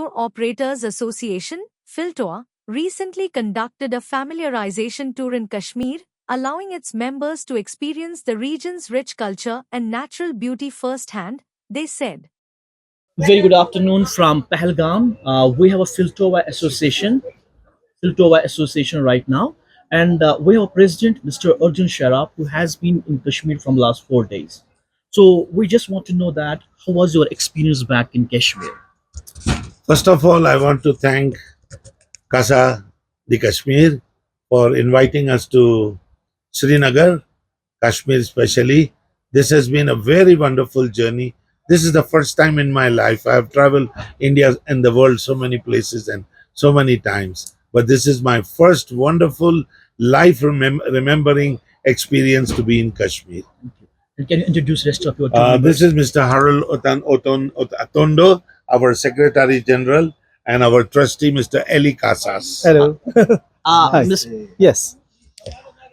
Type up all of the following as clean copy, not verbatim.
Tour Operators Association, PHILTOA, recently conducted a familiarization tour in Kashmir, allowing its members to experience the region's rich culture and natural beauty firsthand, they said. Very good afternoon from Pahalgam. We have a Philtoa Association right now, and we have a president, Mr. Arjun Sharaf, who has been in Kashmir from last 4 days. So we just want to know that how was your experience back in Kashmir? First of all, I want to thank Casa de Kashmir for inviting us to Srinagar, Kashmir especially. This has been a very wonderful journey. This is the first time in my life I have traveled India and the world so many places and so many times. But this is my first wonderful life remembering experience to be in Kashmir. And can you introduce rest of your team This members? is Mr. Harold Atondo, our Secretary General, and our trustee, Mr. Eli Casas. Hello. Hi. Miss, Yes.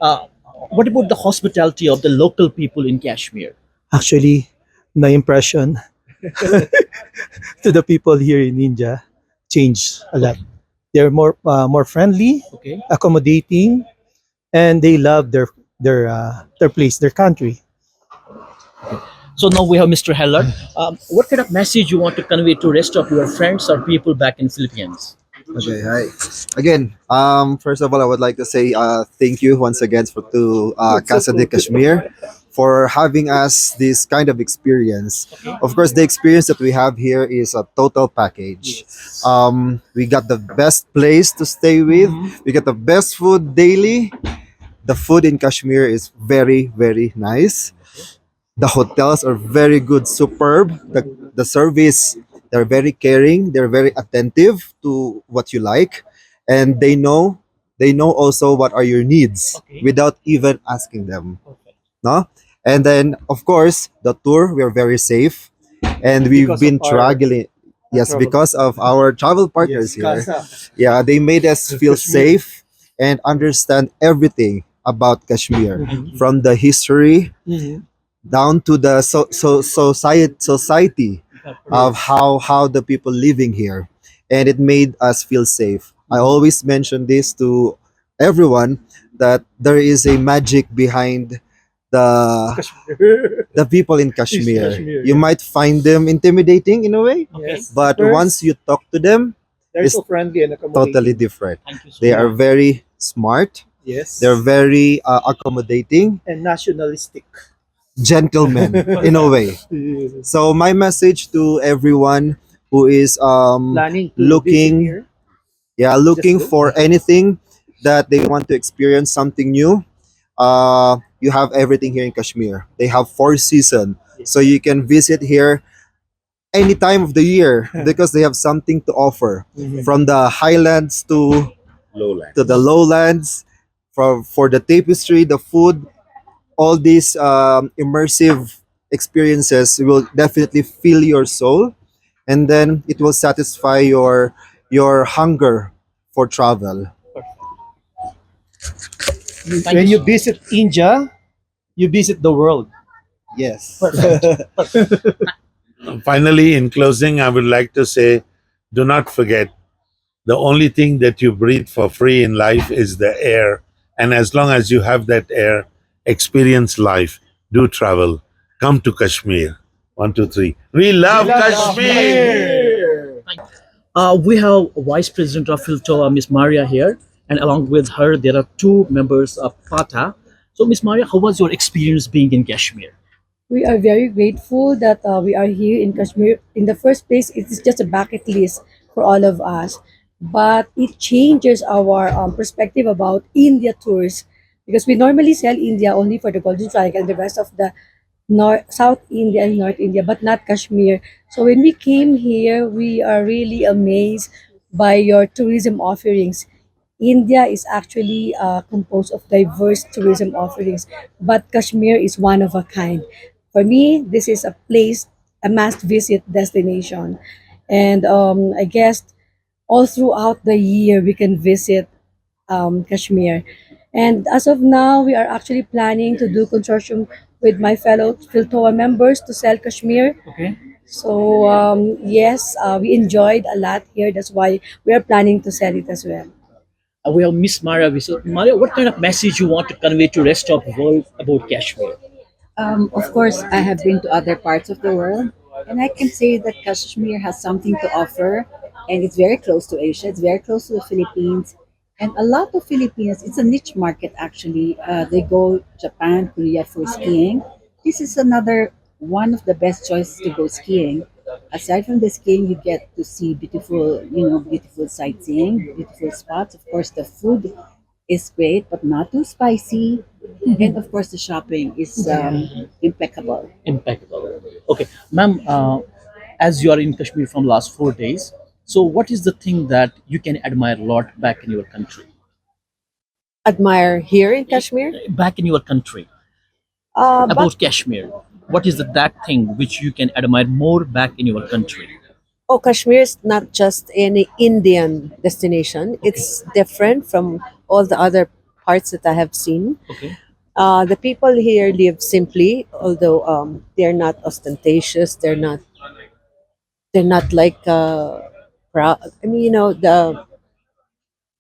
uh, what about the hospitality of the local people in Kashmir? Actually, my impression to the people here in India changed a lot. They're more friendly, Okay. accommodating, and they love their place, their country. So now we have Mr. Heller. What kind of message you want to convey to rest of your friends or people back in Philippines? Okay, hi. Again, first of all, I would like to say thank you once again to Casa de Kashmir for having us this kind of experience. Of course, the experience that we have here is a total package. We got the best place to stay with. We get the best food daily. The food in Kashmir is very, very nice. The hotels are very good, superb. The service, they're very caring, they're very attentive to what you like, and they know also what are your needs Okay. without even asking them. Perfect. No? And then of course the tour, we're very safe, and we've Because been of our traveling. Yes, travel. because of our travel partners here. Casa. Yeah, they made us feel Kashmir. safe and understand everything about Kashmir, Mhm. from the history Mhm. down to the society of how the people living here, and it made us feel safe. I always mention this to everyone, that there is a magic behind the Kashmir. the people in Kashmir. Kashmir, You yeah. might find them intimidating in a way, Yes. but First, once you talk to them, they're it's so friendly and accommodating. totally different. Thank you so They much. are very smart, Yes. they're very accommodating, and nationalistic. gentlemen in a way. Yes. So my message to everyone who is Planning to looking, visit here. looking Just for anything that they want to experience something new, you have everything here in Kashmir. They have 4 seasons, so you can visit here any time of the year because they have something to offer, Mhm. from the highlands Lowland. to the lowlands, for the tapestry, the food. All these immersive experiences will definitely fill your soul, and then it will satisfy your hunger for travel. Thank When you you so visit India, you visit the world. Yes. Finally, in closing, I would like to say, do not forget, the only thing that you breathe for free in life is the air. And as long as you have that air, experience life, do travel, come to Kashmir. 1, 2, 3. We love Kashmir! We have Vice President of Filtoa, Miss Maria here, and along with her, there are two members of PATA. So, Miss Maria, how was your experience being in Kashmir? We are very grateful that we are here in Kashmir. In the first place, it is just a bucket list for all of us, but it changes our perspective about India tours, because we normally sell India only for the Golden Triangle and the rest of the South India and North India, but not Kashmir. So when we came here, we are really amazed by your tourism offerings. India is actually composed of diverse tourism offerings, but Kashmir is one of a kind. For me, this is a place, a must visit destination. And I guess all throughout the year, we can visit Kashmir. And as of now, we are actually planning to do consortium with my fellow Filtoa members to sell Kashmir. Okay. So yes, we enjoyed a lot here. That's why we are planning to sell it as well. We have Miss Maria. Maria, what kind of message you want to convey to rest of the world about Kashmir? Of course, I have been to other parts of the world, and I can say that Kashmir has something to offer, and it's very close to Asia. It's very close to the Philippines, and a lot of Filipinos. It's a niche market actually. They go Japan, Korea for skiing. This is another one of the best choices to go skiing. Aside from the skiing, you get to see beautiful, beautiful sightseeing, beautiful spots. Of course, the food is great, but not too spicy. And of course, the shopping is impeccable. Impeccable. Okay, ma'am. As you are in Kashmir from last 4 days, so what is the thing that you can admire a lot back in your country? Admire here in Kashmir. Back in your country But about Kashmir. What is that thing which you can admire more back in your country? oh, Kashmir is not just an Indian destination. Okay. It's different from all the other parts that I have seen. Okay. The people here live simply, although they're not ostentatious. They're not like proud. I mean, the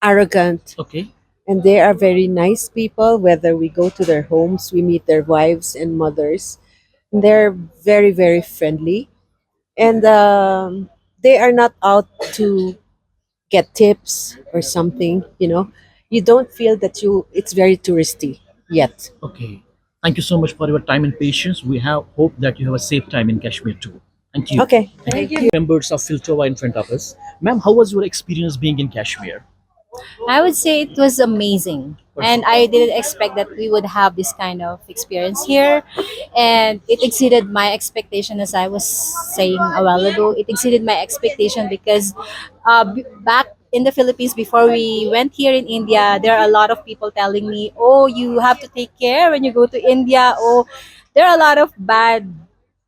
arrogant, Okay. and they are very nice people. Whether we go to their homes, we meet their wives and mothers. They're very, very friendly, and they are not out to get tips or something. You don't feel that it's very touristy yet. Okay. Thank you so much for your time and patience. We have hope that you have a safe time in Kashmir too. Thank you. Okay, thank you. Members of PHILTOA in front of us. Ma'am, how was your experience being in Kashmir? I would say it was amazing. And I didn't expect that we would have this kind of experience here. And it exceeded my expectation, as I was saying a while ago. It exceeded my expectation because back in the Philippines, before we went here in India, there are a lot of people telling me, oh, you have to take care when you go to India. Oh, there are a lot of bad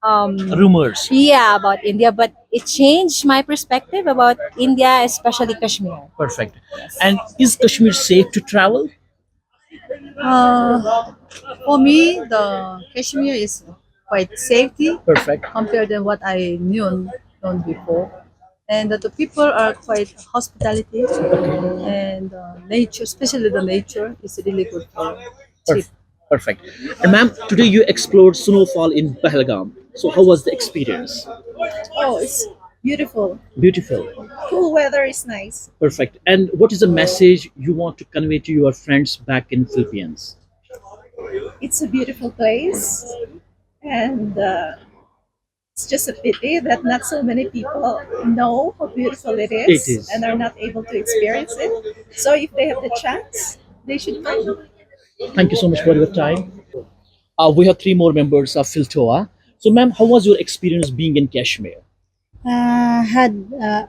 Rumors. yeah, about India, but it changed my perspective about India, especially Kashmir. Perfect. And is Kashmir safe to travel? For me, the Kashmir is quite safety Perfect. compared to what I known before, and the people are quite hospitality, and nature, especially the nature, is really good for trip. Perf- Perfect. And ma'am, today you explored snowfall in Pahalgam. So how was the experience? Oh, it's beautiful. Beautiful. Cool weather is nice. Perfect. And what is the message you want to convey to your friends back in Philippines? It's a beautiful place, and it's just a pity that not so many people know how beautiful it It is is. and are not able to experience it. So if they have the chance, they should come. Thank you so much for your time. We have three more members of PHILTOA. So ma'am, how was your experience being in Kashmir? Had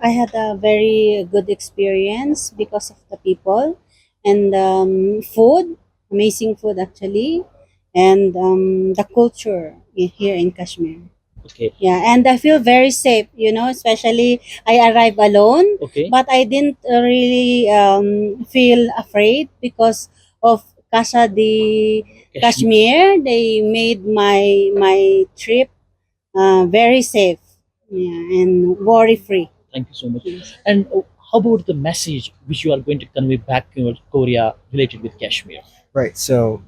I had a very good experience because of the people and food, amazing food actually, and the culture here in Kashmir. Okay. Yeah, and I feel very safe. Especially I arrived alone, Okay. but I didn't really feel afraid because of Casa de Kashmir. They made my trip very safe, yeah, and worry free. Thank you so much. And how about the message which you are going to convey back to Korea related with Kashmir? Right. So,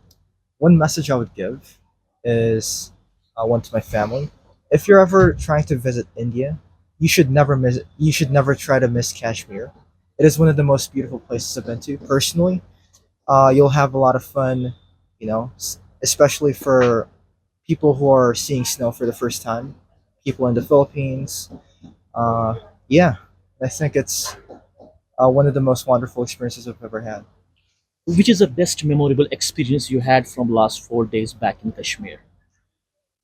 one message I would give is one to my family. If you're ever trying to visit India, you should never try to miss Kashmir. It is one of the most beautiful places I've been to. Personally, you'll have a lot of fun. Especially for people who are seeing snow for the first time. People in the Philippines. Yeah, I think it's one of the most wonderful experiences I've ever had. Which is the best memorable experience you had from last 4 days back in Kashmir?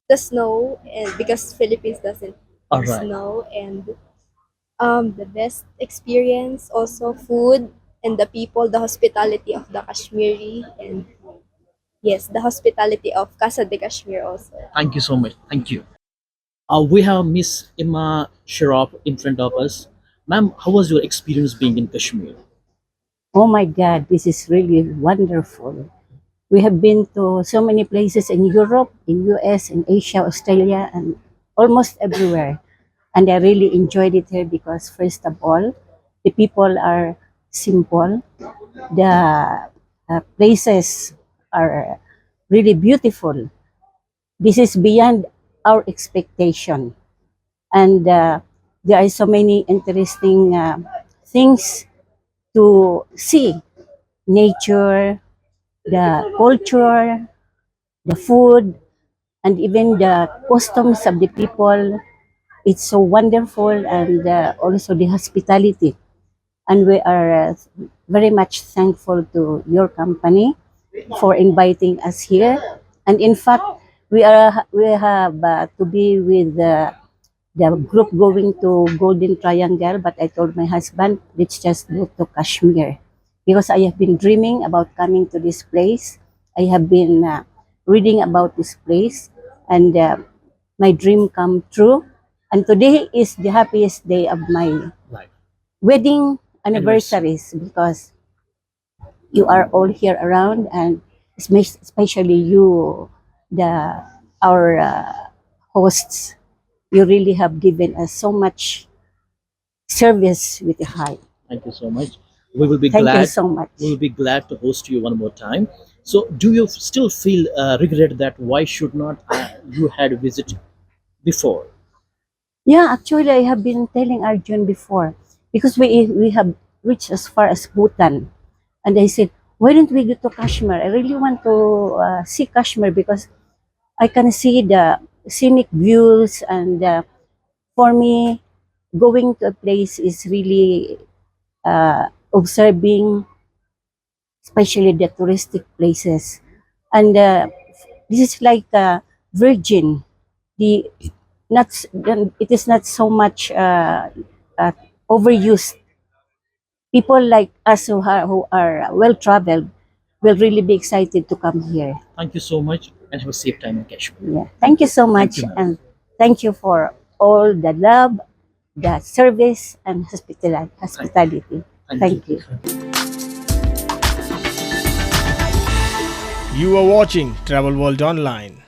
The snow, and because Philippines doesn't All have right. snow, and the best experience, also food and the people, the hospitality of the Kashmiri, and yes, the hospitality of Casa de Kashmir also. Thank you so much. Thank you. We have Miss Imma Sharaf in front of us. Ma'am, how was your experience being in Kashmir? Oh my God, this is really wonderful. We have been to so many places in Europe, in US, in Asia, Australia, and almost everywhere. And I really enjoyed it here because, first of all, the people are simple. The places are really beautiful. This is beyond our expectation. And there are so many interesting things to see: nature, the culture, the food, and even the customs of the people. It's so wonderful, and also the hospitality. And we are very much thankful to your company for inviting us here. And in fact, we have to be with the group going to Golden Triangle, but I told my husband, let's just go to Kashmir because I have been dreaming about coming to this place. I have been reading about this place, and my dream come true. And today is the happiest day of my Life. wedding anniversaries because you are all here around, and especially you, the our hosts. You really have given us so much service with the heart. Thank you so much. We will be Thank you glad. so much. We will be glad to host you one more time. So, do you still feel regret that why should not you had visit before? Yeah, actually, I have been telling Arjun before because we have reached as far as Bhutan, and I said, why don't we go to Kashmir? I really want to see Kashmir because I can see the scenic views, and for me, going to a place is really observing, especially the touristic places. And this is like virgin. The not it is not so much uh, overused. People like us who are well traveled will really be excited to come here. Thank you so much and have a safe time in Kashmir. Yeah. Thank you so much, you, ma'am. and thank you for all the love, the service, and hospitality. Thank you. You are watching Travel World Online.